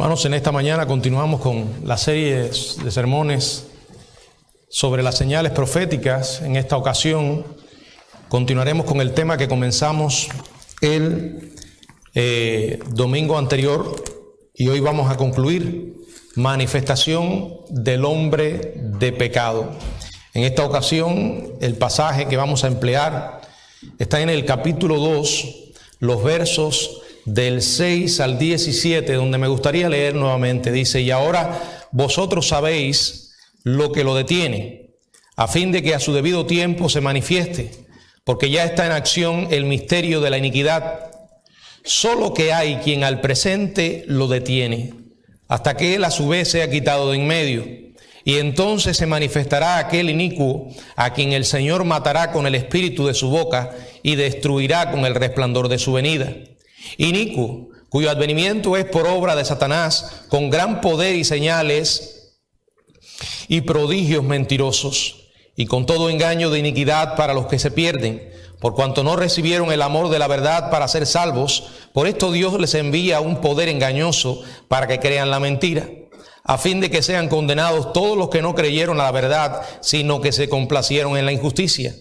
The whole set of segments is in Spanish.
Hermanos, en esta mañana continuamos con la serie de sermones sobre las señales proféticas. En esta ocasión continuaremos con el tema que comenzamos el domingo anterior y hoy vamos a concluir: manifestación del hombre de pecado. En esta ocasión el pasaje que vamos a emplear está en el capítulo 2, los versos del 6 al 17, donde me gustaría leer nuevamente. Dice: y ahora vosotros sabéis lo que lo detiene, a fin de que a su debido tiempo se manifieste, porque ya está en acción el misterio de la iniquidad. Solo que hay quien al presente lo detiene, hasta que él a su vez sea quitado de en medio. Y entonces se manifestará aquel inicuo, a quien el Señor matará con el espíritu de su boca y destruirá con el resplandor de su venida. Inicuo, cuyo advenimiento es por obra de Satanás, con gran poder y señales y prodigios mentirosos, y con todo engaño de iniquidad para los que se pierden, por cuanto no recibieron el amor de la verdad para ser salvos. Por esto Dios les envía un poder engañoso para que crean la mentira, a fin de que sean condenados todos los que no creyeron a la verdad, sino que se complacieron en la injusticia.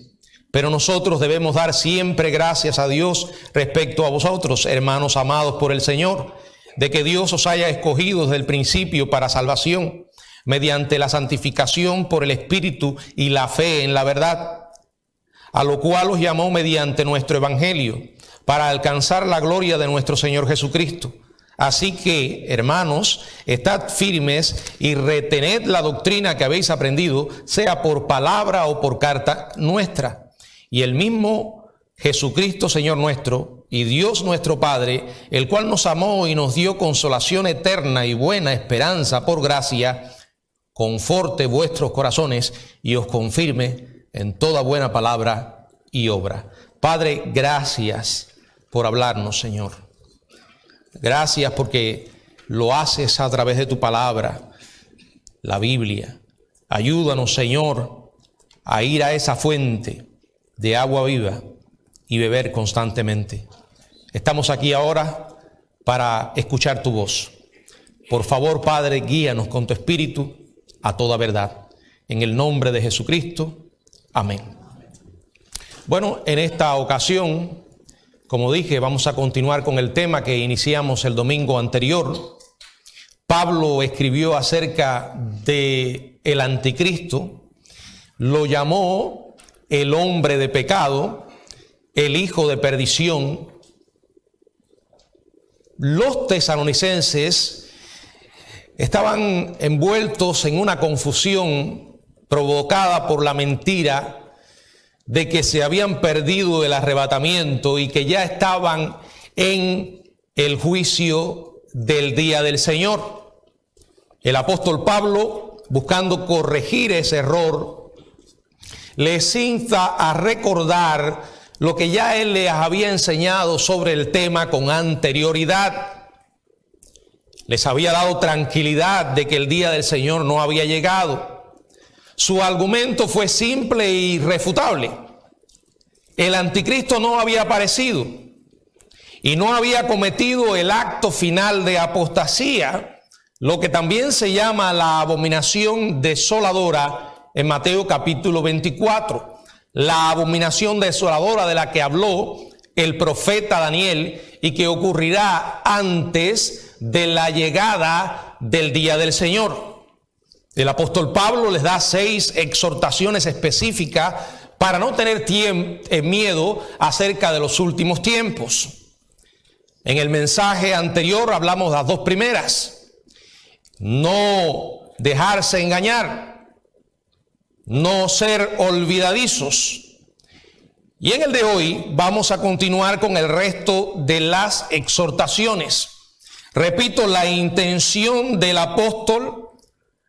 Pero nosotros debemos dar siempre gracias a Dios respecto a vosotros, hermanos amados por el Señor, de que Dios os haya escogido desde el principio para salvación, mediante la santificación por el Espíritu y la fe en la verdad, a lo cual os llamó mediante nuestro Evangelio, para alcanzar la gloria de nuestro Señor Jesucristo. Así que, hermanos, estad firmes y retened la doctrina que habéis aprendido, sea por palabra o por carta nuestra. Y el mismo Jesucristo, Señor nuestro, y Dios nuestro Padre, el cual nos amó y nos dio consolación eterna y buena esperanza por gracia, conforte vuestros corazones y os confirme en toda buena palabra y obra. Padre, gracias por hablarnos, Señor. Gracias porque lo haces a través de tu palabra, la Biblia. Ayúdanos, Señor, a ir a esa fuente de agua viva y beber constantemente. Estamos aquí ahora para escuchar tu voz. Por favor, Padre, guíanos con tu Espíritu a toda verdad. En el nombre de Jesucristo. Amén. Bueno, en esta ocasión, como dije, vamos a continuar con el tema que iniciamos el domingo anterior. Pablo escribió acerca de el anticristo, lo llamó el hombre de pecado, el hijo de perdición. Los tesalonicenses estaban envueltos en una confusión provocada por la mentira de que se habían perdido el arrebatamiento y que ya estaban en el juicio del día del Señor. El apóstol Pablo, buscando corregir ese error, les insta a recordar lo que ya él les había enseñado sobre el tema con anterioridad. Les había dado tranquilidad de que el día del Señor no había llegado. Su argumento fue simple e irrefutable. El anticristo no había aparecido y no había cometido el acto final de apostasía, lo que también se llama la abominación desoladora en Mateo capítulo 24. La abominación desoladora de la que habló el profeta Daniel y que ocurrirá antes de la llegada del día del Señor. El apóstol Pablo les da 6 exhortaciones específicas para no tener miedo acerca de los últimos tiempos. En el mensaje anterior hablamos de las 2 primeras. No dejarse engañar, no ser olvidadizos. Y en el de hoy vamos a continuar con el resto de las exhortaciones. Repito, la intención del apóstol,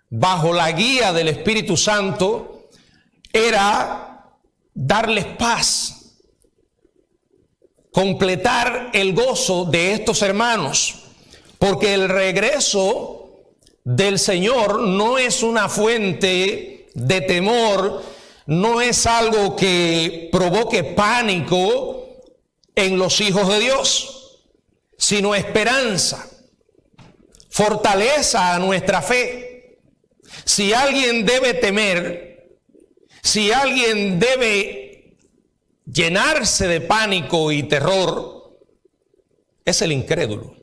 bajo la guía del Espíritu Santo, era darles paz, completar el gozo de estos hermanos, porque el regreso del Señor no es una fuente de temor, no es algo que provoque pánico en los hijos de Dios, sino esperanza. fortaleza a nuestra fe. Si alguien debe temer, si alguien debe llenarse de pánico y terror, es el incrédulo.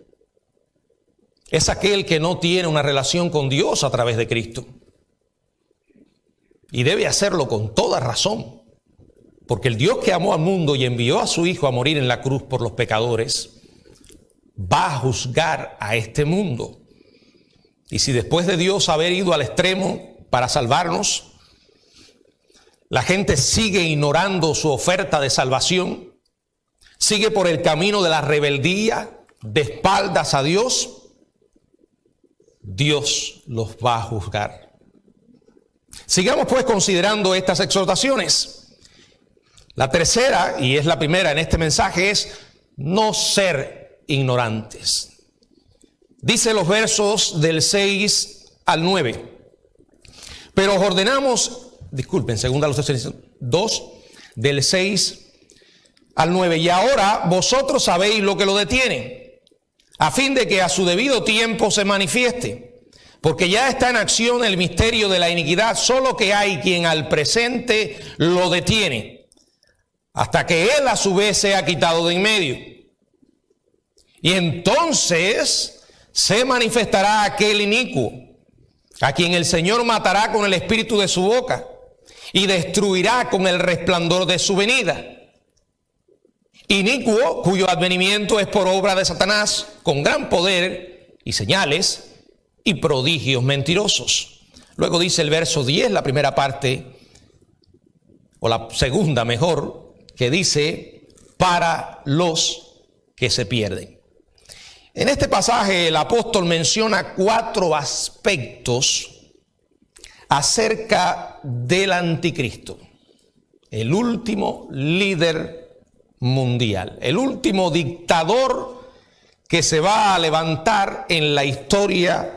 Es aquel que no tiene una relación con Dios a través de Cristo. Y debe hacerlo con toda razón, porque el Dios que amó al mundo y envió a su Hijo a morir en la cruz por los pecadores, va a juzgar a este mundo. Y si después de Dios haber ido al extremo para salvarnos, la gente sigue ignorando su oferta de salvación, sigue por el camino de la rebeldía, de espaldas a Dios, Dios los va a juzgar. Sigamos pues considerando estas exhortaciones. La tercera, y es la primera en este mensaje, es no ser ignorantes. Dice los versos del 6 al 9. Pero os ordenamos, segunda a los Tesalonicenses 2, del 6 al 9. Y ahora vosotros sabéis lo que lo detiene, a fin de que a su debido tiempo se manifieste. Porque ya está en acción el misterio de la iniquidad, solo que hay quien al presente lo detiene, hasta que él a su vez sea quitado de en medio. Y entonces se manifestará aquel inicuo, a quien el Señor matará con el espíritu de su boca, y destruirá con el resplandor de su venida. Inicuo, cuyo advenimiento es por obra de Satanás, con gran poder y señales y prodigios mentirosos. Luego dice el verso 10, la primera parte, o la segunda mejor, que dice, para los que se pierden. En este pasaje el apóstol menciona 4 aspectos acerca del anticristo, el último líder mundial, el último dictador que se va a levantar en la historia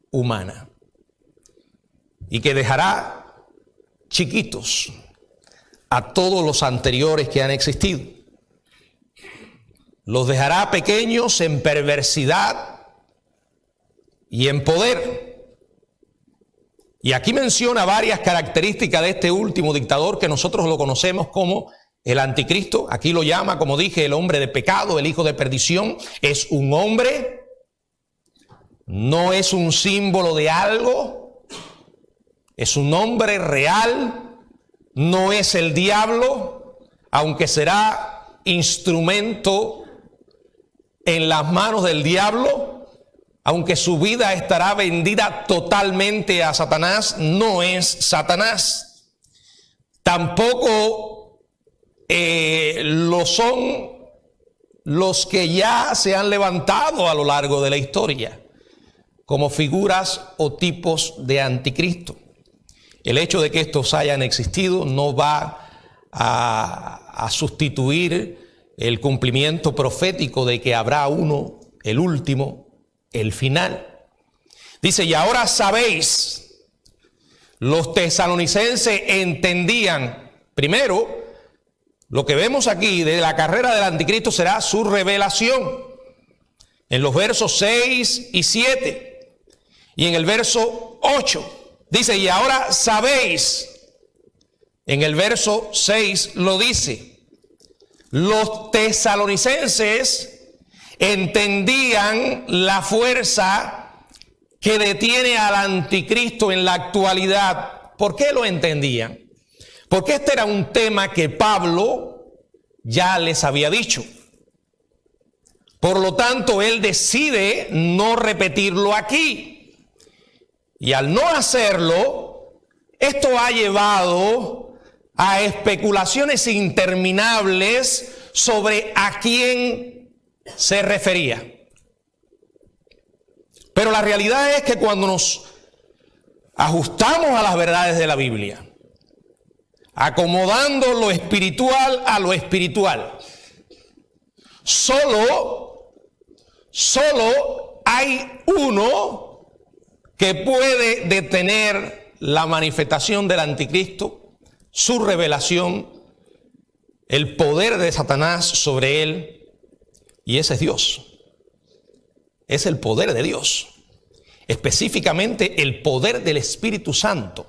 humana y que dejará chiquitos a todos los anteriores que han existido. Los dejará pequeños en perversidad y en poder. Y aquí menciona varias características de este último dictador que nosotros lo conocemos como el anticristo. Aquí lo llama, como dije, el hombre de pecado, el hijo de perdición. Es un hombre, no es un símbolo de algo, es un hombre real, no es el diablo, aunque será instrumento en las manos del diablo, aunque su vida estará vendida totalmente a Satanás, no es Satanás. Tampoco lo son los que ya se han levantado a lo largo de la historia como figuras o tipos de anticristo. El hecho de que estos hayan existido no va a sustituir el cumplimiento profético de que habrá uno, el último, el final. Dice, y ahora sabéis, los tesalonicenses entendían, primero, lo que vemos aquí de la carrera del anticristo será su revelación. En los versos 6 y 7. Y en el verso 8 dice, y ahora sabéis, en el verso 6 lo dice, los tesalonicenses entendían la fuerza que detiene al anticristo en la actualidad. ¿Por qué lo entendían? Porque este era un tema que Pablo ya les había dicho. Por lo tanto, él decide no repetirlo aquí. Y al no hacerlo, esto ha llevado a especulaciones interminables sobre a quién se refería. Pero la realidad es que cuando nos ajustamos a las verdades de la Biblia, acomodando lo espiritual a lo espiritual, solo hay uno que puede detener la manifestación del anticristo, su revelación, el poder de Satanás sobre él, y ese es Dios. Es el poder de Dios. específicamente el poder del Espíritu Santo,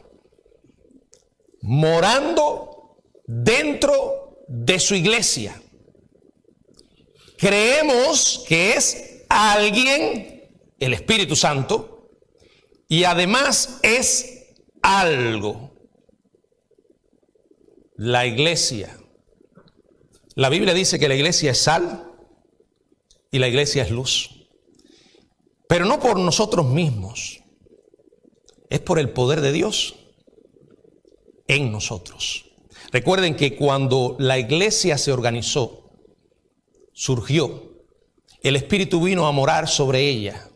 morando dentro de su iglesia. Creemos que es alguien, el Espíritu Santo, y además es algo, la iglesia. La Biblia dice que la iglesia es sal y la iglesia es luz. Pero no por nosotros mismos, es por el poder de Dios en nosotros. Recuerden que cuando la iglesia se organizó, surgió, el Espíritu vino a morar sobre ella.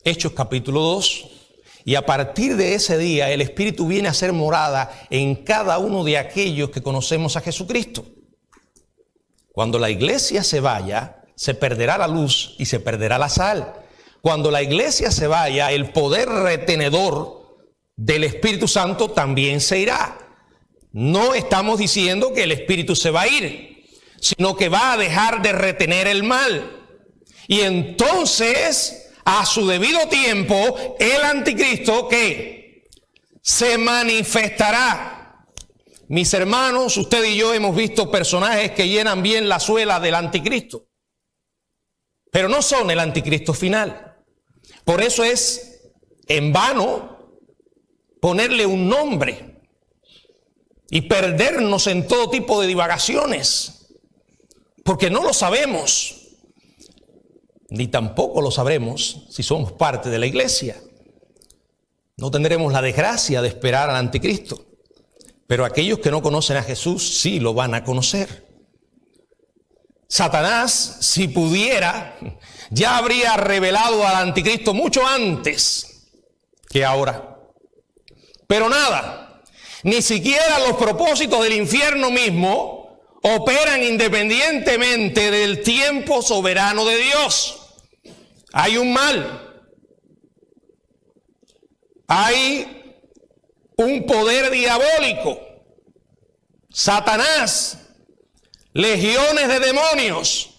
Hechos capítulo 2. Y a partir de ese día el Espíritu viene a ser morada en cada uno de aquellos que conocemos a Jesucristo. Cuando la iglesia se vaya, se perderá la luz y se perderá la sal. Cuando la iglesia se vaya, el poder retenedor del Espíritu Santo también se irá. No estamos diciendo que el Espíritu se va a ir, sino que va a dejar de retener el mal. Y entonces, a su debido tiempo, el anticristo que se manifestará. Mis hermanos, usted y yo hemos visto personajes que llenan bien la suela del anticristo, pero no son el anticristo final. Por eso es en vano ponerle un nombre y perdernos en todo tipo de divagaciones, porque no lo sabemos, ni tampoco lo sabremos si somos parte de la iglesia. No tendremos la desgracia de esperar al anticristo, pero aquellos que no conocen a Jesús sí lo van a conocer. Satanás, si pudiera, ya habría revelado al anticristo mucho antes que ahora. Pero nada, ni siquiera los propósitos del infierno mismo operan independientemente del tiempo soberano de Dios. Hay un mal, hay un poder diabólico, Satanás, legiones de demonios,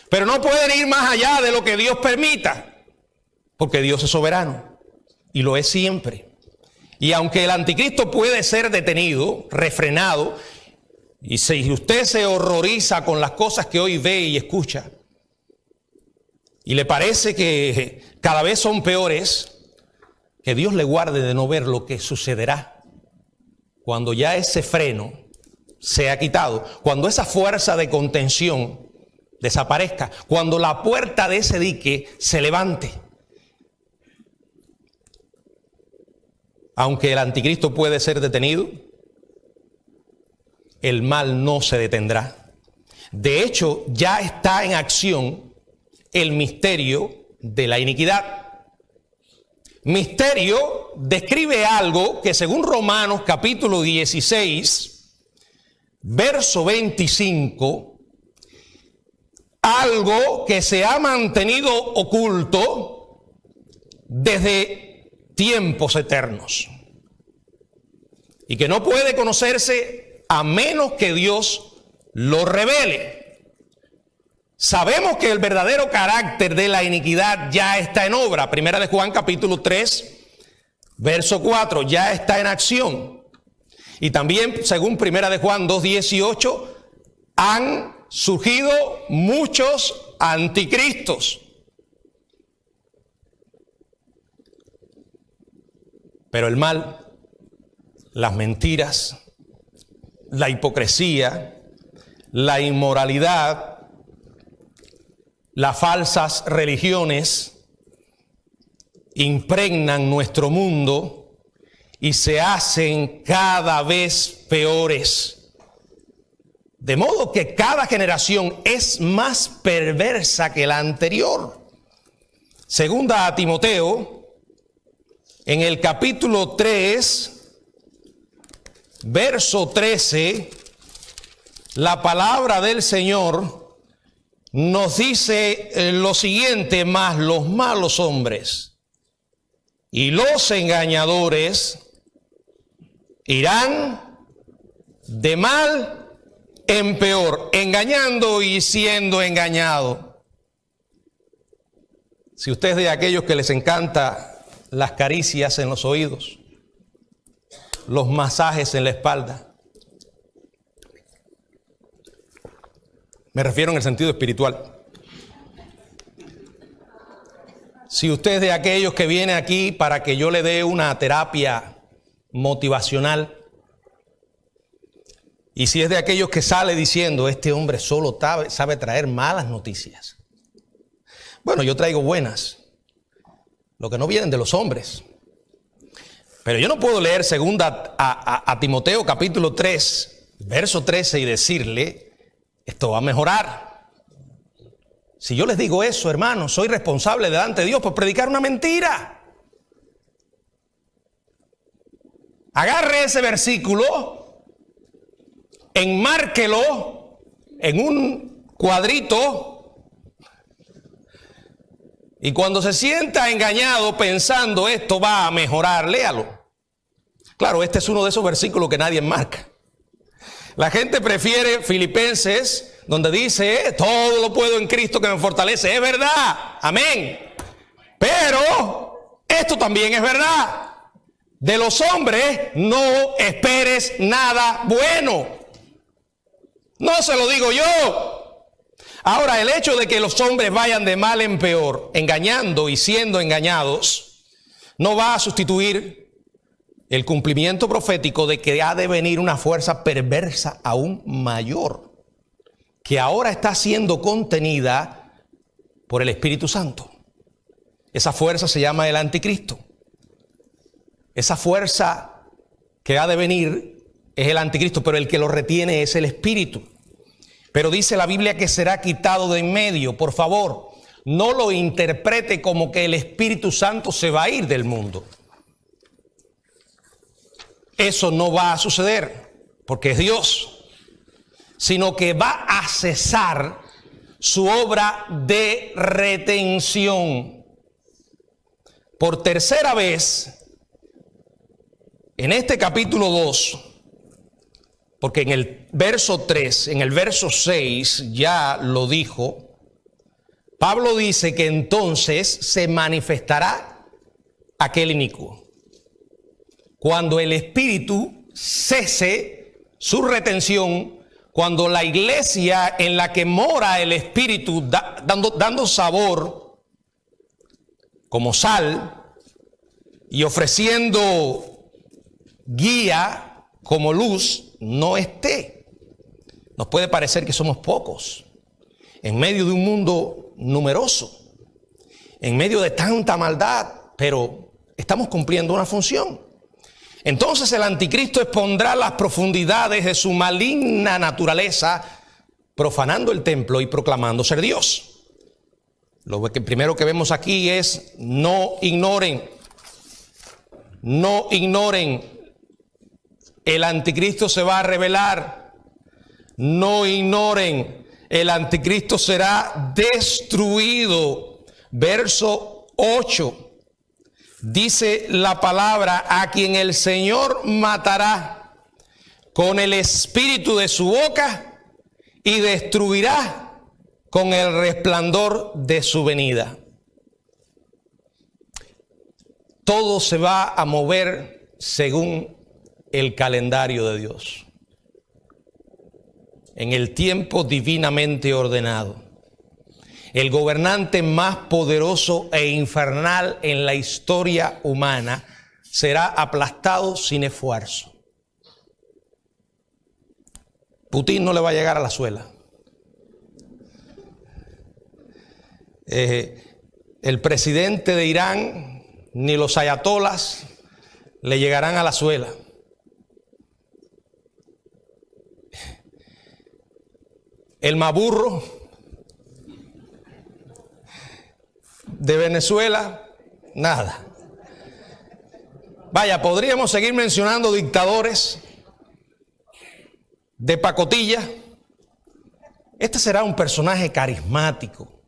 pero no pueden ir más allá de lo que Dios permita, porque Dios es soberano y lo es siempre. Y aunque el anticristo puede ser detenido, refrenado, y si usted se horroriza con las cosas que hoy ve y escucha, y le parece que cada vez son peores, que Dios le guarde de no ver lo que sucederá cuando ya ese freno sea quitado, cuando esa fuerza de contención desaparezca, cuando la puerta de ese dique se levante. Aunque el anticristo puede ser detenido, el mal no se detendrá. De hecho, ya está en acción el misterio de la iniquidad. Misterio describe algo que según Romanos capítulo 16, verso 25, algo que se ha mantenido oculto desde tiempos eternos y que no puede conocerse a menos que Dios lo revele. Sabemos que el verdadero carácter de la iniquidad ya está en obra. Primera de Juan capítulo 3, verso 4, ya está en acción. Y también, según Primera de Juan 2:18, han surgido muchos anticristos. Pero el mal, las mentiras, la hipocresía, la inmoralidad, las falsas religiones impregnan nuestro mundo y se hacen cada vez peores. De modo que cada generación es más perversa que la anterior. Segunda a Timoteo, en el capítulo 3, verso 13, la palabra del Señor nos dice lo siguiente: mas los malos hombres y los engañadores irán de mal en peor, engañando y siendo engañado. Si usted es de aquellos que les encanta las caricias en los oídos, los masajes en la espalda, me refiero en el sentido espiritual. Si usted es de aquellos que viene aquí para que yo le dé una terapia motivacional, y si es de aquellos que sale diciendo, este hombre solo sabe traer malas noticias. Bueno, yo traigo buenas, lo que no vienen de los hombres. Pero yo no puedo leer segunda a Timoteo capítulo 3, verso 13 y decirle, esto va a mejorar. Si yo les digo eso, hermanos, soy responsable delante de Dios por predicar una mentira. Agarre ese versículo, enmárquelo en un cuadrito y cuando se sienta engañado pensando esto va a mejorar, léalo. Claro, este es uno de esos versículos que nadie enmarca. La gente prefiere Filipenses, donde dice, todo lo puedo en Cristo que me fortalece. Es verdad, amén. Pero esto también es verdad. De los hombres no esperes nada bueno. No se lo digo yo. Ahora, el hecho de que los hombres vayan de mal en peor, engañando y siendo engañados, no va a sustituir el cumplimiento profético de que ha de venir una fuerza perversa aún mayor, que ahora está siendo contenida por el Espíritu Santo. Esa fuerza se llama el anticristo. Esa fuerza que ha de venir es el anticristo, pero el que lo retiene es el Espíritu. Pero dice la Biblia que será quitado de en medio. Por favor, no lo interprete como que el Espíritu Santo se va a ir del mundo. Eso no va a suceder, porque es Dios, sino que va a cesar su obra de retención. Por tercera vez, en este capítulo 2, porque en el verso 3, en el verso 6 ya lo dijo, Pablo dice que entonces se manifestará aquel inicuo. Cuando el Espíritu cese su retención, cuando la iglesia en la que mora el Espíritu dando sabor como sal y ofreciendo guía como luz, no esté. Nos puede parecer que somos pocos en medio de un mundo numeroso, en medio de tanta maldad, pero estamos cumpliendo una función. Entonces el anticristo expondrá las profundidades de su maligna naturaleza, profanando el templo y proclamando ser Dios. Lo que primero que vemos aquí es no ignoren, el anticristo se va a revelar. No ignoren, el anticristo será destruido. Verso 8. Dice la palabra, a quien el Señor matará con el espíritu de su boca y destruirá con el resplandor de su venida. Todo se va a mover según el calendario de Dios, en el tiempo divinamente ordenado. El gobernante más poderoso e infernal en la historia humana será aplastado sin esfuerzo. Putin no le va a llegar a la suela. El presidente de Irán ni los ayatolas le llegarán a la suela. El maburro de Venezuela, nada. Vaya, podríamos seguir mencionando dictadores de pacotilla. Este será un personaje carismático,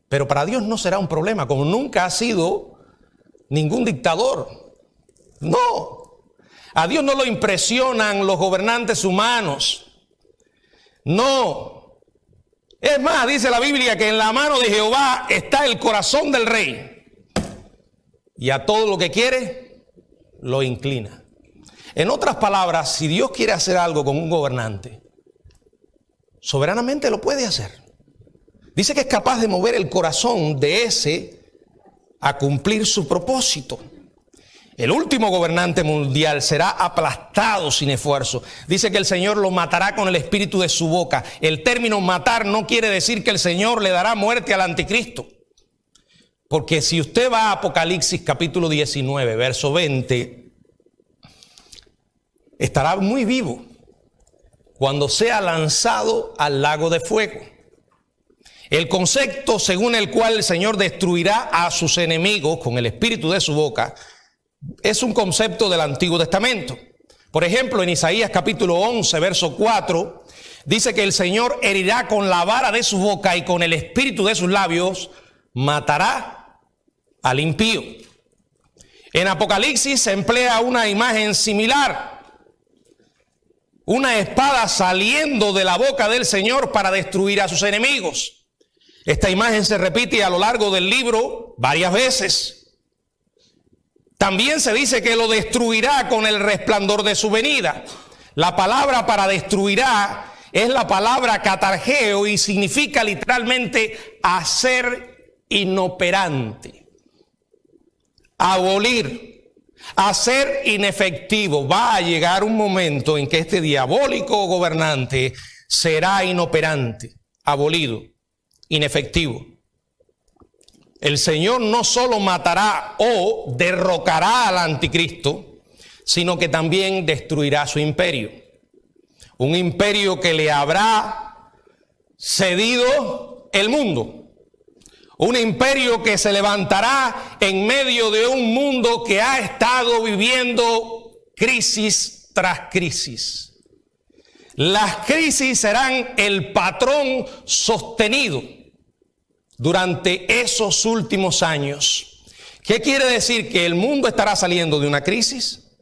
pero para Dios no será un problema, como nunca ha sido ningún dictador. No. A Dios no lo impresionan los gobernantes humanos. No. Es más, dice la Biblia que en la mano de Jehová está el corazón del rey. Y a todo lo que quiere, lo inclina. En otras palabras, si Dios quiere hacer algo con un gobernante, soberanamente lo puede hacer. Dice que es capaz de mover el corazón de ese a cumplir su propósito. El último gobernante mundial será aplastado sin esfuerzo. Dice que el Señor lo matará con el espíritu de su boca. El término matar no quiere decir que el Señor le dará muerte al anticristo. Porque si usted va a Apocalipsis capítulo 19, verso 20, estará muy vivo cuando sea lanzado al lago de fuego. El concepto según el cual el Señor destruirá a sus enemigos con el espíritu de su boca es un concepto del Antiguo Testamento. Por ejemplo, en Isaías capítulo 11, verso 4, dice que el Señor herirá con la vara de su boca y con el espíritu de sus labios matará al impío. En Apocalipsis se emplea una imagen similar. Una espada saliendo de la boca del Señor para destruir a sus enemigos. Esta imagen se repite a lo largo del libro varias veces. También se dice que lo destruirá con el resplandor de su venida. La palabra para destruirá es la palabra catargeo y significa literalmente hacer inoperante, abolir, hacer inefectivo. Va a llegar un momento en que este diabólico gobernante será inoperante, abolido, inefectivo. El Señor no solo matará o derrocará al anticristo, sino que también destruirá su imperio. Un imperio que le habrá cedido el mundo. Un imperio que se levantará en medio de un mundo que ha estado viviendo crisis tras crisis. Las crisis serán el patrón sostenido durante esos últimos años. ¿Qué quiere decir? Que el mundo estará saliendo de una crisis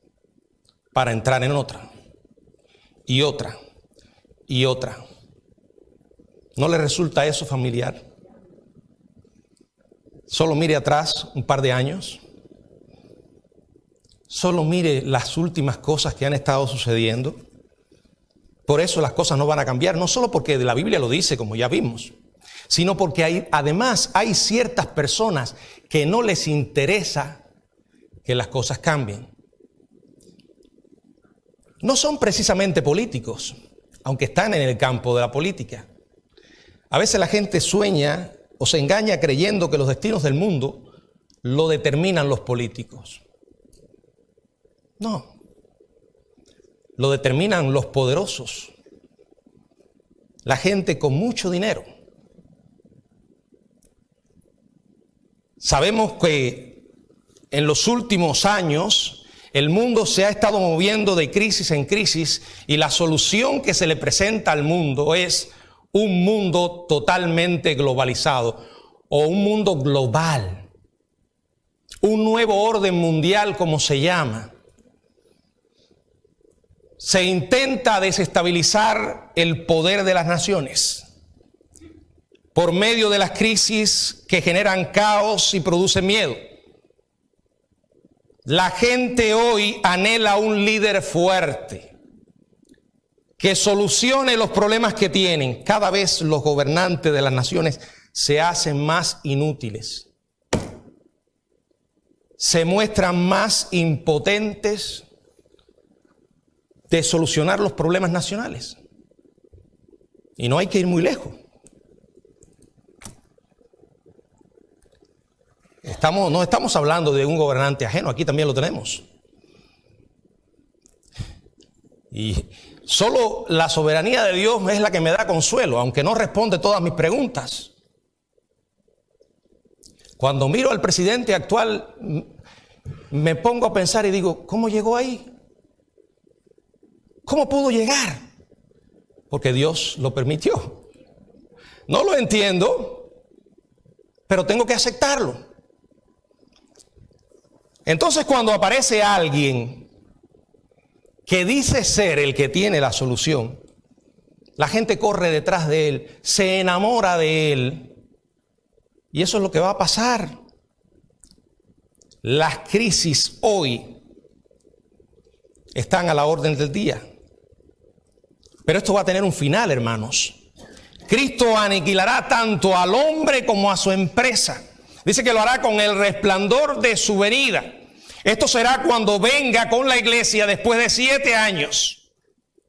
para entrar en otra, y otra, y otra. ¿No le resulta eso familiar? Solo mire atrás un par de años. Solo mire las últimas cosas que han estado sucediendo. Por eso las cosas no van a cambiar, no solo porque la Biblia lo dice, como ya vimos, sino porque además hay ciertas personas que no les interesa que las cosas cambien. No son precisamente políticos, aunque están en el campo de la política. A veces la gente sueña o se engaña creyendo que los destinos del mundo lo determinan los políticos. No, lo determinan los poderosos, la gente con mucho dinero. Sabemos que en los últimos años el mundo se ha estado moviendo de crisis en crisis y la solución que se le presenta al mundo es un mundo totalmente globalizado o un mundo global, un nuevo orden mundial como se llama. Se intenta desestabilizar el poder de las naciones por medio de las crisis que generan caos y producen miedo. La gente hoy anhela un líder fuerte que solucione los problemas que tienen. Cada vez los gobernantes de las naciones se hacen más inútiles, se muestran más impotentes de solucionar los problemas nacionales. Y no hay que ir muy lejos. No estamos hablando de un gobernante ajeno, aquí también lo tenemos. Y solo la soberanía de Dios es la que me da consuelo, aunque no responde todas mis preguntas. Cuando miro al presidente actual, me pongo a pensar y digo, ¿cómo llegó ahí? ¿Cómo pudo llegar? Porque Dios lo permitió. No lo entiendo, pero tengo que aceptarlo. Entonces, cuando aparece alguien que dice ser el que tiene la solución La gente corre detrás de él, se enamora de él. Y eso es lo que va a pasar. Las crisis hoy están a la orden del día. Pero esto va a tener un final, hermanos. Cristo aniquilará tanto al hombre como a su empresa. Dice que lo hará con el resplandor de su venida. Esto será cuando venga con la iglesia después de 7 años.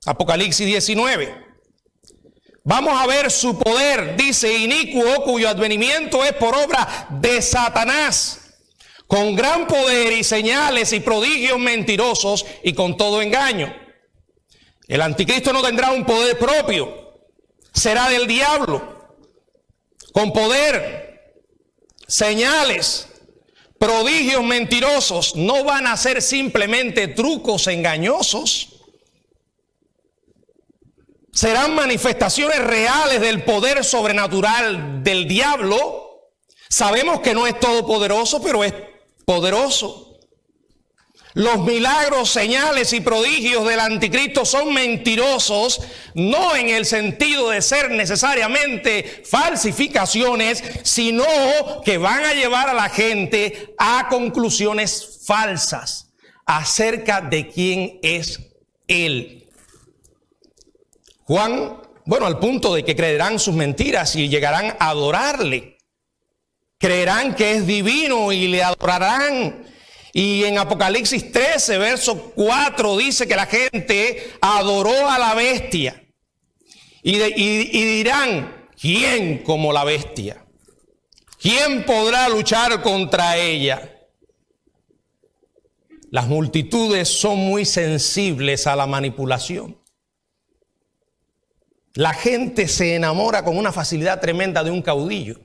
Apocalipsis 19. Vamos a ver su poder, dice, inicuo, cuyo advenimiento es por obra de Satanás, con gran poder y señales y prodigios mentirosos y con todo engaño. El anticristo no tendrá un poder propio, será del diablo, con poder, señales, prodigios mentirosos. No van a ser simplemente trucos engañosos. Serán manifestaciones reales del poder sobrenatural del diablo. Sabemos que no es todopoderoso, pero es poderoso. Los milagros, señales y prodigios del anticristo son mentirosos, no en el sentido de ser necesariamente falsificaciones, sino que van a llevar a la gente a conclusiones falsas acerca de quién es él. Juan, al punto de que creerán sus mentiras y llegarán a adorarle. Creerán que es divino y le adorarán. Y en Apocalipsis 13, verso 4, dice que la gente adoró a la bestia. Y dirán, ¿quién como la bestia? ¿Quién podrá luchar contra ella? Las multitudes son muy sensibles a la manipulación. La gente se enamora con una facilidad tremenda de un caudillo.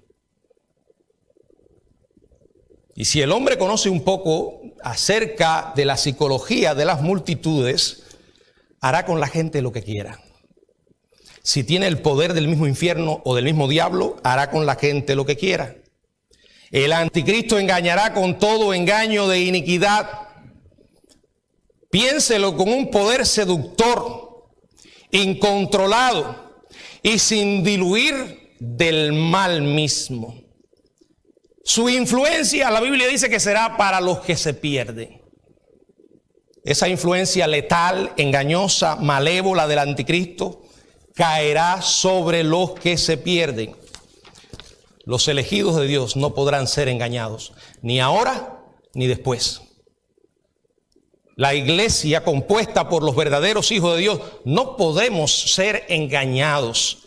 Y si el hombre conoce un poco acerca de la psicología de las multitudes, hará con la gente lo que quiera. Si tiene el poder del mismo infierno o del mismo diablo, hará con la gente lo que quiera. El anticristo engañará con todo engaño de iniquidad. Piénselo, con un poder seductor, incontrolado y sin diluir del mal mismo. Su influencia, la Biblia dice que será para los que se pierden. Esa influencia letal, engañosa, malévola del anticristo caerá sobre los que se pierden. Los elegidos de Dios no podrán ser engañados, ni ahora ni después. La iglesia compuesta por los verdaderos hijos de Dios, no podemos ser engañados,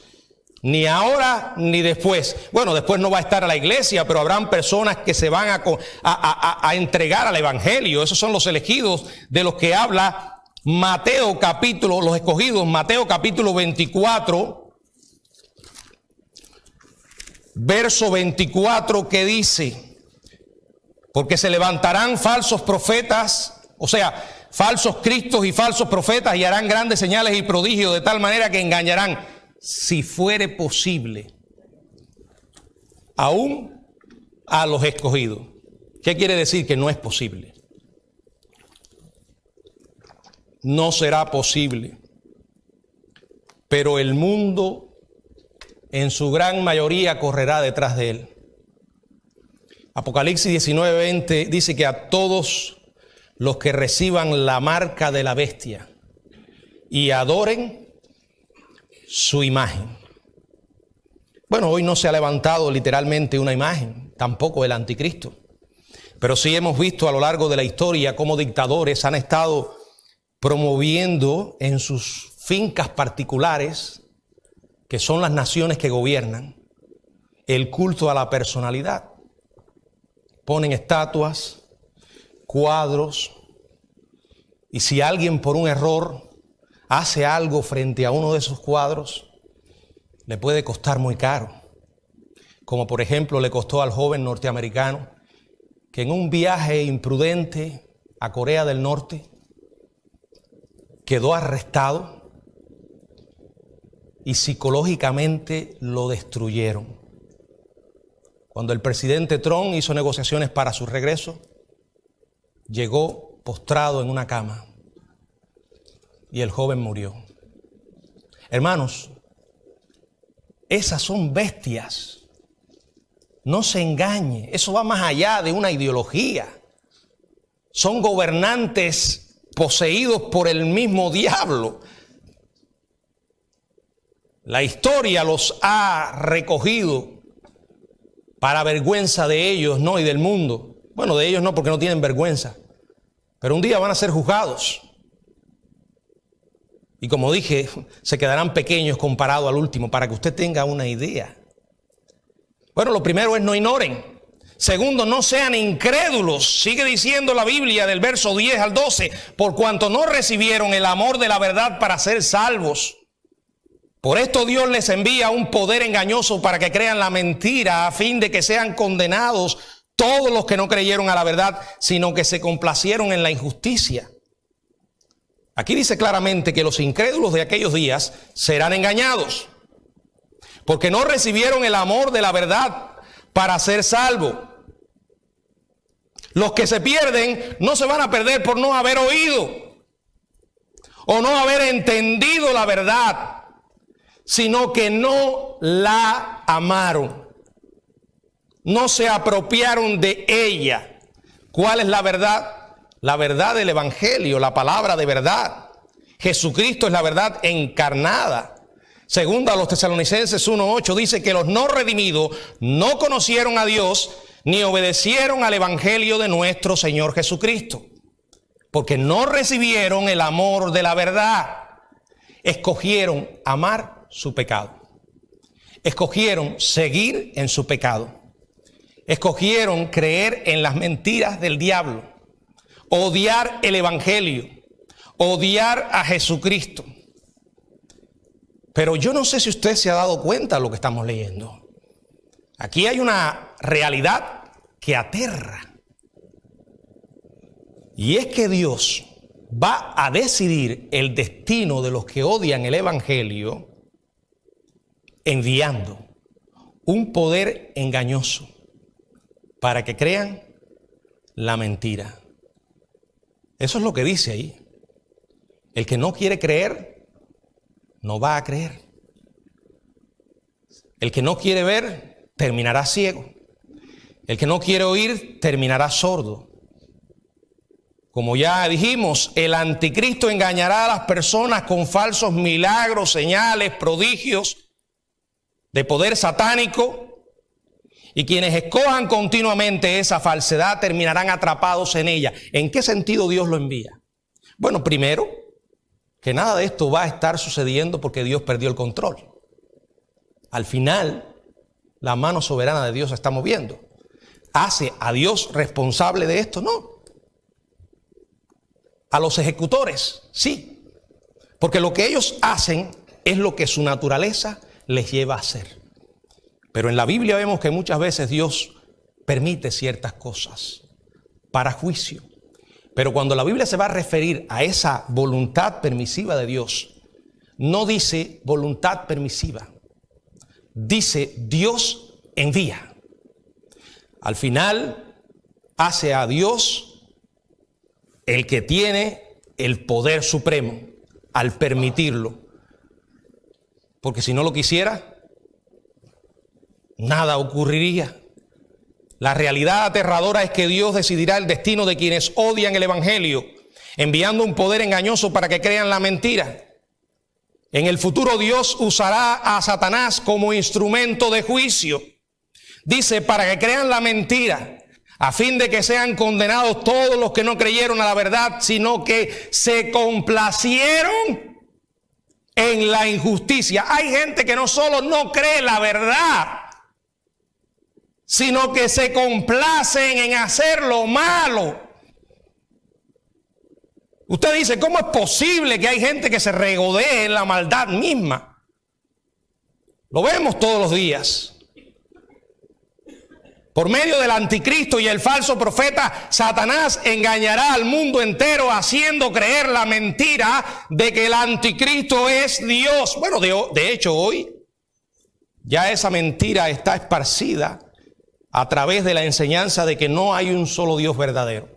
ni ahora ni después. Después no va a estar a la iglesia, pero habrán personas que se van a entregar al evangelio. Esos son los elegidos de los que habla Mateo capítulo, los escogidos, Mateo capítulo 24, verso 24, que dice: porque se levantarán falsos profetas, o sea, falsos cristos y falsos profetas, y harán grandes señales y prodigios, de tal manera que engañarán, si fuere posible, aún a los escogidos. ¿Qué quiere decir? Que no es posible. No será posible. Pero el mundo, en su gran mayoría, correrá detrás de él. Apocalipsis 19:20 dice que a todos los que reciban la marca de la bestia y adoren su imagen. Hoy no se ha levantado literalmente una imagen, tampoco el anticristo. Pero sí hemos visto a lo largo de la historia cómo dictadores han estado promoviendo en sus fincas particulares, que son las naciones que gobiernan, el culto a la personalidad. Ponen estatuas, cuadros, y si alguien por un error hace algo frente a uno de esos cuadros, le puede costar muy caro. Como por ejemplo le costó al joven norteamericano que en un viaje imprudente a Corea del Norte quedó arrestado y psicológicamente lo destruyeron. Cuando el presidente Trump hizo negociaciones para su regreso, llegó postrado en una cama y el joven murió. Hermanos, Esas son bestias. No se engañe, eso va más allá de una ideología. Son gobernantes poseídos por el mismo diablo. La historia los ha recogido para vergüenza de ellos, no, y del mundo. Bueno, de ellos no, porque no tienen vergüenza. Pero un día van a ser juzgados. Y como dije, se quedarán pequeños comparado al último, para que usted tenga una idea. Bueno, lo primero es no ignoren. Segundo, no sean incrédulos. Sigue diciendo la Biblia del verso 10 al 12, por cuanto no recibieron el amor de la verdad para ser salvos. Por esto Dios les envía un poder engañoso para que crean la mentira, a fin de que sean condenados todos los que no creyeron a la verdad, sino que se complacieron en la injusticia. Aquí dice claramente que los incrédulos de aquellos días serán engañados, porque no recibieron el amor de la verdad para ser salvos. Los que se pierden no se van a perder por no haber oído o no haber entendido la verdad, sino que no la amaron, no se apropiaron de ella. ¿Cuál es la verdad? La verdad del Evangelio, la palabra de verdad. Jesucristo es la verdad encarnada. Segunda a los Tesalonicenses 1:8 dice que los no redimidos no conocieron a Dios ni obedecieron al Evangelio de nuestro Señor Jesucristo, porque no recibieron el amor de la verdad. Escogieron amar su pecado. Escogieron seguir en su pecado. Escogieron creer en las mentiras del diablo. Odiar el Evangelio. Odiar a Jesucristo. Pero yo no sé si usted se ha dado cuenta de lo que estamos leyendo. Aquí hay una realidad que aterra. Y es que Dios va a decidir el destino de los que odian el Evangelio enviando un poder engañoso para que crean la mentira. Eso es lo que dice ahí. El que no quiere creer, no va a creer. El que no quiere ver, terminará ciego. El que no quiere oír, terminará sordo. Como ya dijimos, el anticristo engañará a las personas con falsos milagros, señales, prodigios de poder satánico. Y quienes escojan continuamente esa falsedad terminarán atrapados en ella. ¿En qué sentido Dios lo envía? Bueno, primero, que nada de esto va a estar sucediendo porque Dios perdió el control. Al final, la mano soberana de Dios se está moviendo. ¿Hace a Dios responsable de esto? No. A los ejecutores, sí. Porque lo que ellos hacen es lo que su naturaleza les lleva a hacer. Pero en la Biblia vemos que muchas veces Dios permite ciertas cosas para juicio. Pero cuando la Biblia se va a referir a esa voluntad permisiva de Dios, no dice voluntad permisiva, dice Dios envía. Al final hace a Dios el que tiene el poder supremo al permitirlo. Porque si no lo quisiera, nada ocurriría. La realidad aterradora es que Dios decidirá el destino de quienes odian el Evangelio, enviando un poder engañoso para que crean la mentira. En el futuro Dios usará a Satanás como instrumento de juicio. Dice, para que crean la mentira, a fin de que sean condenados todos los que no creyeron a la verdad, sino que se complacieron en la injusticia. Hay gente que no solo no cree la verdad, sino que se complacen en hacer lo malo. Usted dice, ¿cómo es posible que hay gente que se regodee en la maldad misma? Lo vemos todos los días. Por medio del anticristo y el falso profeta, Satanás engañará al mundo entero haciendo creer la mentira de que el anticristo es Dios. Bueno, de hecho hoy ya esa mentira está esparcida a través de la enseñanza de que no hay un solo Dios verdadero.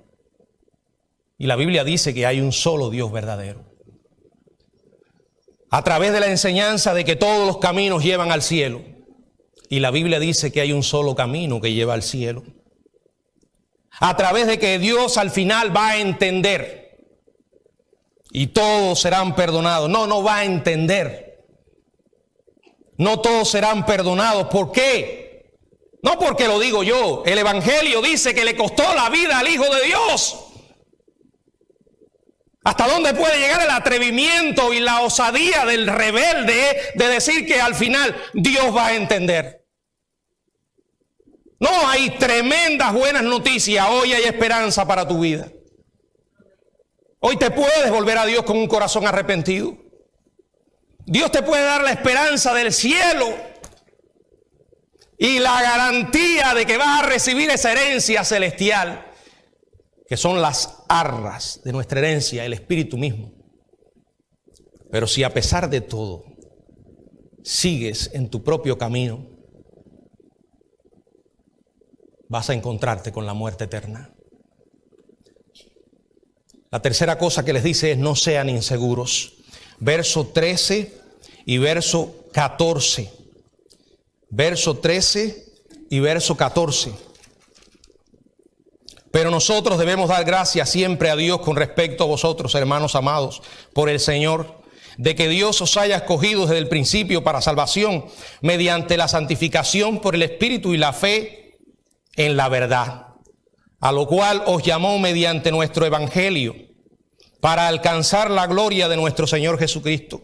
Y la Biblia dice que hay un solo Dios verdadero. a través de la enseñanza de que todos los caminos llevan al cielo. Y la Biblia dice que hay un solo camino que lleva al cielo. A través de que Dios al final va a entender y todos serán perdonados. No va a entender. No todos serán perdonados. ¿Por qué? No porque lo digo yo. El Evangelio dice que le costó la vida al Hijo de Dios. ¿Hasta dónde puede llegar el atrevimiento y la osadía del rebelde de decir que al final Dios va a entender? No, hay tremendas buenas noticias. Hoy hay esperanza para tu vida. Hoy te puedes volver a Dios con un corazón arrepentido. Dios te puede dar la esperanza del cielo y la garantía de que vas a recibir esa herencia celestial, que son las arras de nuestra herencia, el Espíritu mismo. Pero si a pesar de todo sigues en tu propio camino, vas a encontrarte con la muerte eterna. La tercera cosa que les dice es: no sean inseguros. Verso 13 y verso 14. Verso 13 y verso 14. Pero nosotros debemos dar gracias siempre a Dios con respecto a vosotros, hermanos amados, por el Señor, de que Dios os haya escogido desde el principio para salvación, mediante la santificación por el Espíritu y la fe en la verdad, a lo cual os llamó mediante nuestro evangelio, para alcanzar la gloria de nuestro Señor Jesucristo.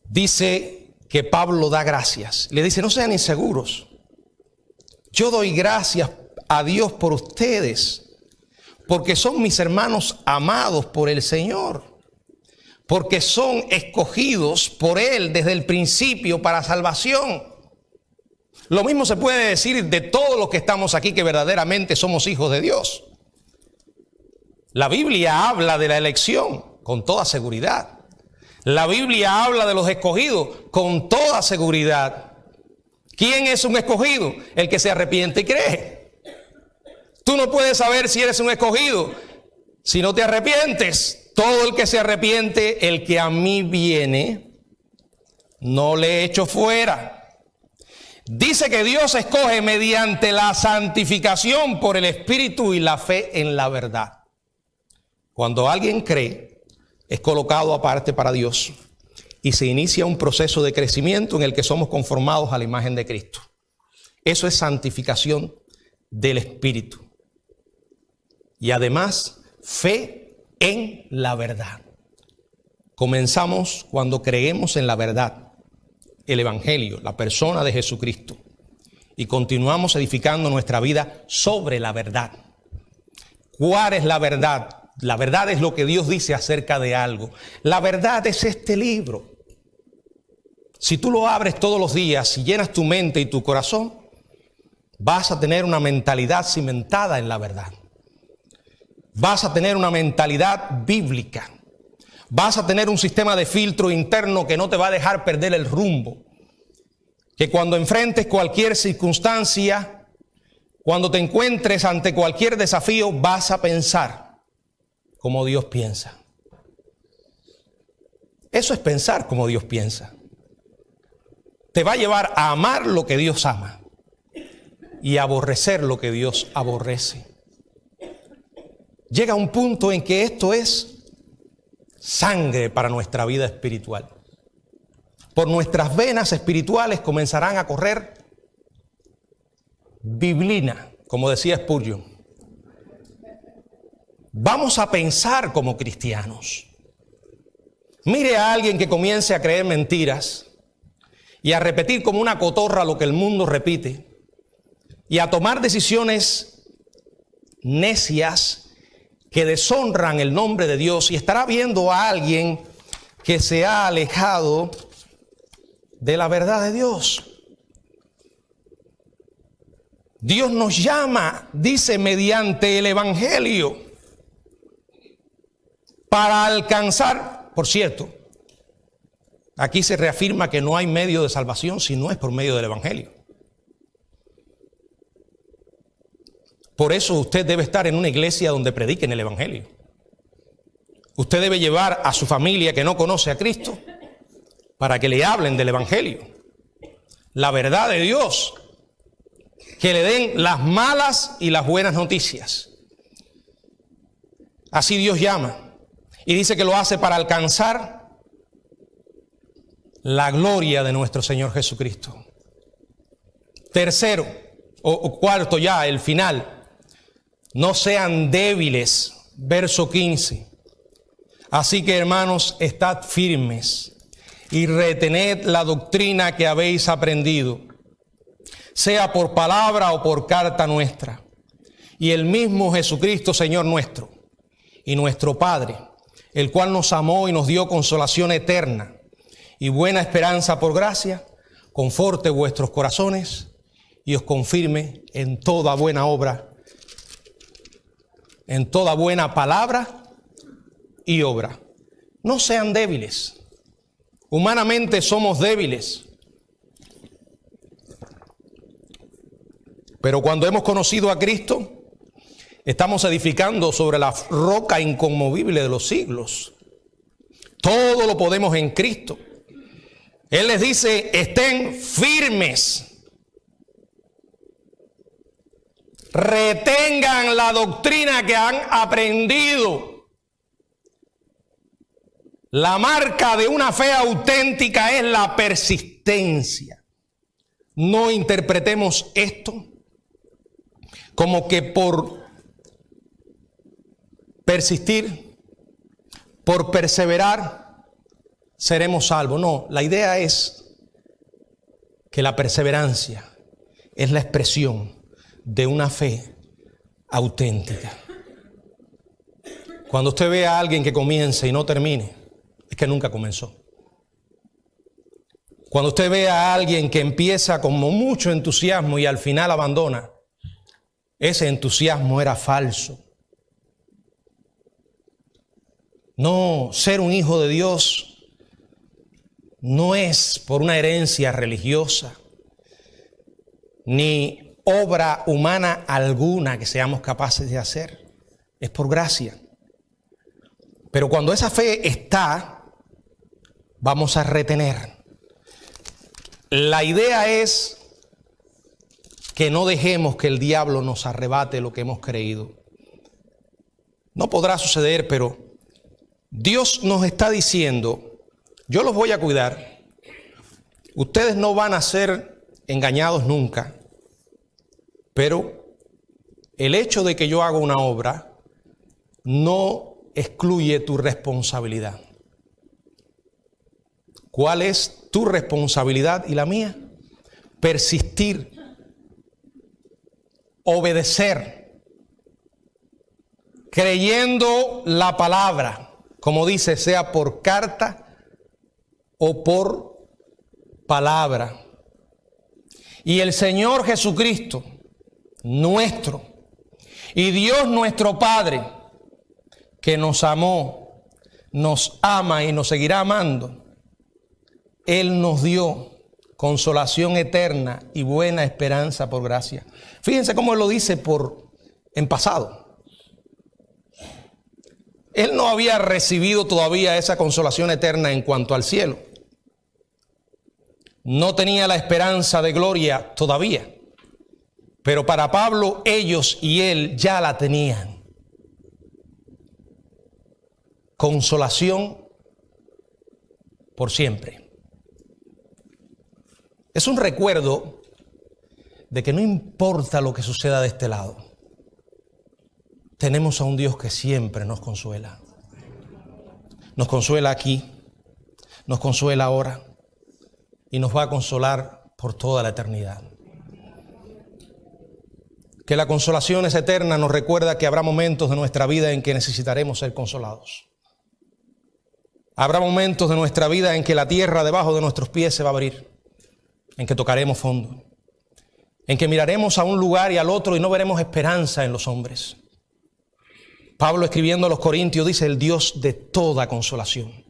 Dice que Pablo da gracias. Le dice: no sean inseguros. Yo doy gracias a Dios por ustedes, porque son mis hermanos amados por el Señor, porque son escogidos por Él desde el principio para salvación. Lo mismo se puede decir de todos los que estamos aquí, que verdaderamente somos hijos de Dios. La Biblia habla de la elección con toda seguridad. La Biblia habla de los escogidos con toda seguridad. ¿Quién es un escogido? El que se arrepiente y cree. Tú no puedes saber si eres un escogido si no te arrepientes. Todo el que se arrepiente, el que a mí viene, no le echo fuera. Dice que Dios escoge mediante la santificación por el Espíritu y la fe en la verdad. Cuando alguien cree, es colocado aparte para Dios y se inicia un proceso de crecimiento en el que somos conformados a la imagen de Cristo. Eso es santificación del Espíritu. Y además, fe en la verdad. Comenzamos cuando creemos en la verdad, el Evangelio, la persona de Jesucristo, y continuamos edificando nuestra vida sobre la verdad. ¿Cuál es la verdad? La verdad es lo que Dios dice acerca de algo. La verdad es este libro. Si tú lo abres todos los días y llenas tu mente y tu corazón, vas a tener una mentalidad cimentada en la verdad. Vas a tener una mentalidad bíblica. Vas a tener un sistema de filtro interno que no te va a dejar perder el rumbo. Que cuando enfrentes cualquier circunstancia, cuando te encuentres ante cualquier desafío, vas a pensar como Dios piensa. Eso es pensar como Dios piensa. Te va a llevar a amar lo que Dios ama y a aborrecer lo que Dios aborrece. Llega un punto en que esto es sangre para nuestra vida espiritual. Por nuestras venas espirituales comenzarán a correr biblina, como decía Spurgeon. Vamos a pensar como cristianos. Mire a alguien que comience a creer mentiras y a repetir como una cotorra lo que el mundo repite y a tomar decisiones necias que deshonran el nombre de Dios, y estará viendo a alguien que se ha alejado de la verdad de Dios. Dios nos llama, dice, mediante el Evangelio para alcanzar, por cierto, aquí se reafirma que no hay medio de salvación si no es por medio del Evangelio. Por eso usted debe estar en una iglesia donde prediquen el Evangelio. Usted debe llevar a su familia que no conoce a Cristo para que le hablen del Evangelio, la verdad de Dios, que le den las malas y las buenas noticias. Así Dios llama y dice que lo hace para alcanzar la gloria de nuestro Señor Jesucristo. Tercero, o cuarto ya, el final. No sean débiles, verso 15. Así que, hermanos, estad firmes y retened la doctrina que habéis aprendido, sea por palabra o por carta nuestra. Y el mismo Jesucristo, Señor nuestro, y nuestro Padre, el cual nos amó y nos dio consolación eterna y buena esperanza por gracia, conforte vuestros corazones y os confirme en toda buena obra, en toda buena palabra y obra. No sean débiles. Humanamente somos débiles. Pero cuando hemos conocido a Cristo, estamos edificando sobre la roca inconmovible de los siglos. Todo lo podemos en Cristo. Él les dice, estén firmes. Retengan la doctrina que han aprendido. La marca de una fe auténtica es la persistencia. No interpretemos esto como que por persistir, por perseverar, seremos salvos. No, la idea es que la perseverancia es la expresión de una fe auténtica. Cuando usted ve a alguien que comienza y no termine, es que nunca comenzó. Cuando usted ve a alguien que empieza con mucho entusiasmo y al final abandona, ese entusiasmo era falso. No, ser un hijo de Dios no es por una herencia religiosa, ni obra humana alguna que seamos capaces de hacer. Es por gracia. Pero cuando esa fe está, vamos a retener. La idea es que no dejemos que el diablo nos arrebate lo que hemos creído. No podrá suceder, pero Dios nos está diciendo, yo los voy a cuidar. Ustedes no van a ser engañados nunca. Pero el hecho de que yo haga una obra no excluye tu responsabilidad. ¿Cuál es tu responsabilidad y la mía? Persistir, obedecer, creyendo la palabra, como dice, sea por carta o por palabra. Y el Señor Jesucristo, nuestro, y Dios nuestro Padre, que nos amó, nos ama y nos seguirá amando, Él nos dio consolación eterna y buena esperanza por gracia. Fíjense cómo Él lo dice en pasado. Él no había recibido todavía esa consolación eterna en cuanto al cielo. No tenía la esperanza de gloria todavía. Pero para Pablo, ellos y él ya la tenían. Consolación por siempre. Es un recuerdo de que no importa lo que suceda de este lado, tenemos a un Dios que siempre nos consuela. Nos consuela aquí, nos consuela ahora y nos va a consolar por toda la eternidad. Que la consolación es eterna nos recuerda que habrá momentos de nuestra vida en que necesitaremos ser consolados. Habrá momentos de nuestra vida en que la tierra debajo de nuestros pies se va a abrir, en que tocaremos fondo, en que miraremos a un lugar y al otro y no veremos esperanza en los hombres. Pablo, escribiendo a los Corintios, dice: el Dios de toda consolación.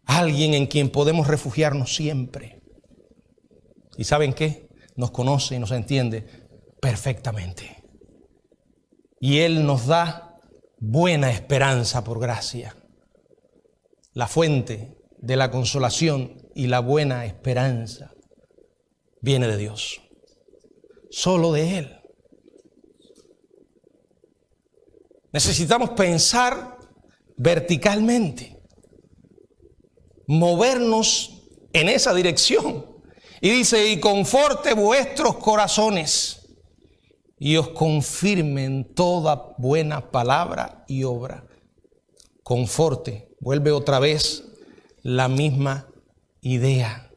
Alguien en quien podemos refugiarnos siempre. ¿Y saben qué? Nos conoce y nos entiende perfectamente. Y Él nos da buena esperanza por gracia. La fuente de la consolación y la buena esperanza viene de Dios. Solo de Él. Necesitamos pensar verticalmente, movernos en esa dirección. Y dice, y conforte vuestros corazones y os confirme en toda buena palabra y obra. Conforte, vuelve otra vez la misma idea.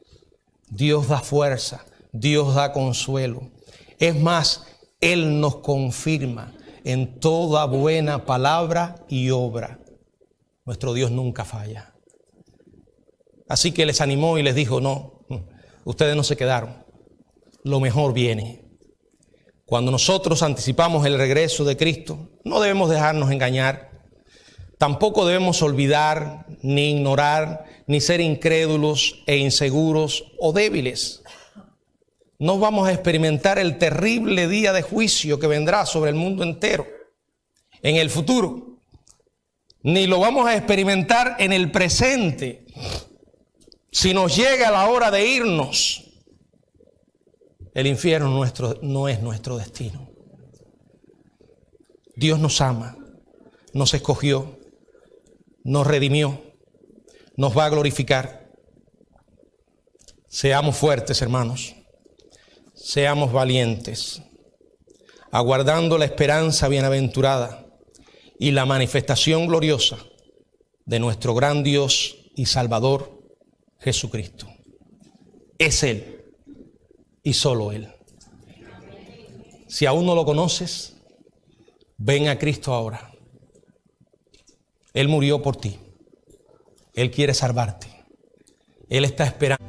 Dios da fuerza, Dios da consuelo. Es más, Él nos confirma en toda buena palabra y obra. Nuestro Dios nunca falla. Así que les animó y les dijo, no, ustedes no se quedaron. Lo mejor viene. Cuando nosotros anticipamos el regreso de Cristo, no debemos dejarnos engañar. Tampoco debemos olvidar, ni ignorar, ni ser incrédulos e inseguros o débiles. No vamos a experimentar el terrible día de juicio que vendrá sobre el mundo entero en el futuro. Ni lo vamos a experimentar en el presente. Si nos llega la hora de irnos, el infierno no es nuestro destino. Dios nos ama, nos escogió, nos redimió, nos va a glorificar. Seamos fuertes, hermanos. Seamos valientes, aguardando la esperanza bienaventurada y la manifestación gloriosa de nuestro gran Dios y Salvador Jesucristo. Es Él y solo Él. Si aún no lo conoces, ven a Cristo ahora. Él murió por ti. Él quiere salvarte. Él está esperando.